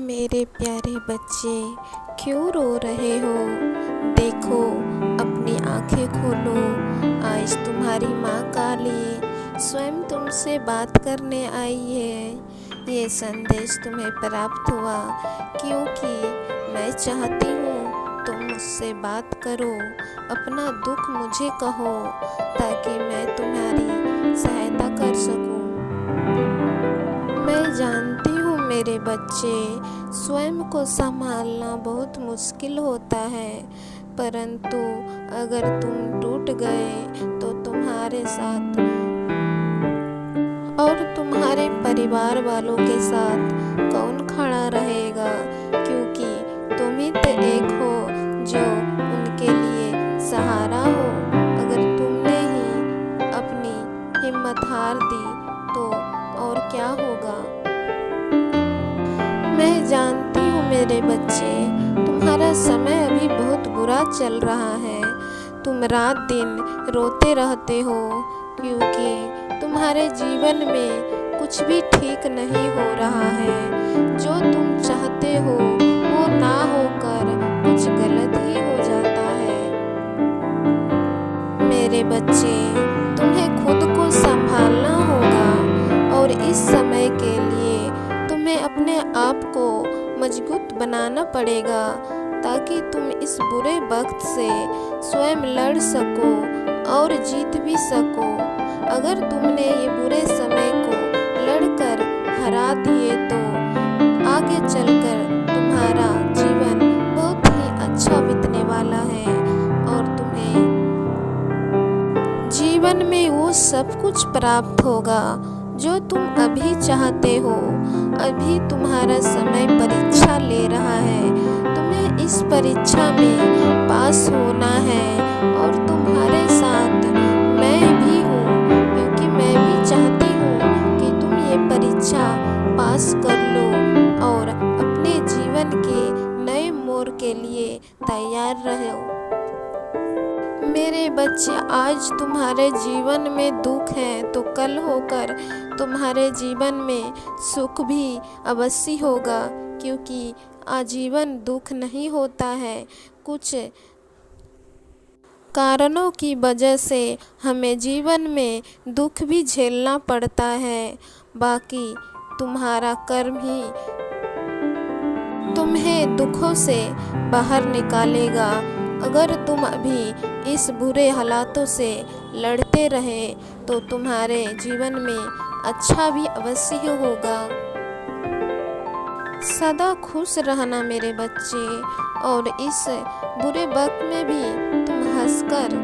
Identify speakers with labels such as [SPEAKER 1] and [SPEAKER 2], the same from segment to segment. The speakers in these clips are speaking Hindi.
[SPEAKER 1] मेरे प्यारे बच्चे, क्यों रो रहे हो? देखो, अपनी आंखें खोलो। आज तुम्हारी माँ काली स्वयं तुमसे बात करने आई है। ये संदेश तुम्हें प्राप्त हुआ क्योंकि मैं चाहती हूँ तुम मुझसे बात करो, अपना दुख मुझे कहो ताकि मैं तुम्हारी सहायता कर सकूँ। मैं जानती हूँ मेरे बच्चे, स्वयं को संभालना बहुत मुश्किल होता है, परंतु अगर तुम टूट गए तो तुम्हारे साथ और तुम्हारे परिवार वालों के साथ कौन खड़ा रहेगा? क्योंकि तुम ही तो एक हो जो उनके लिए सहारा हो। अगर तुमने ही अपनी हिम्मत हार दी तो और क्या होगा? मैं जानती हूँ मेरे बच्चे, तुम्हारा समय अभी बहुत बुरा चल रहा है। तुम रात दिन रोते रहते हो क्योंकि तुम्हारे जीवन में कुछ भी ठीक नहीं हो रहा है। जो तुम चाहते हो वो ना होकर कुछ गलत ही हो जाता है। मेरे बच्चे, तुम्हें खुद को संभालना होगा और इस समय के लिए तुम्हें अपने आप को मजबूत बनाना पड़ेगा ताकि तुम इस बुरे वक्त से स्वयं लड़ सको और जीत भी सको। अगर तुमने ये बुरे समय को लड़कर हरा दिए तो आगे चलकर तुम्हारा जीवन बहुत ही अच्छा बीतने वाला है और तुम्हें जीवन में वो सब कुछ प्राप्त होगा जो तुम अभी चाहते हो। अभी तुम्हारा समय परीक्षा ले रहा है, तुम्हें इस परीक्षा में पास होना है और तुम्हारे साथ मैं भी हूँ क्योंकि मैं भी चाहती हूँ कि तुम ये परीक्षा पास कर लो और अपने जीवन के नए मोड़ के लिए तैयार रहो। मेरे बच्चे, आज तुम्हारे जीवन में दुख है तो कल होकर तुम्हारे जीवन में सुख भी अवश्य होगा, क्योंकि आजीवन दुख नहीं होता है। कुछ कारणों की वजह से हमें जीवन में दुख भी झेलना पड़ता है, बाकी तुम्हारा कर्म ही तुम्हें दुखों से बाहर निकालेगा। अगर तुम अभी इस बुरे हालातों से लड़ते रहे तो तुम्हारे जीवन में अच्छा भी अवश्य होगा। सदा खुश रहना मेरे बच्चे, और इस बुरे वक्त में भी तुम हंसकर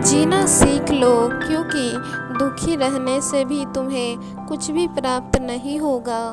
[SPEAKER 1] जीना सीख लो, क्योंकि दुखी रहने से भी तुम्हें कुछ भी प्राप्त नहीं होगा।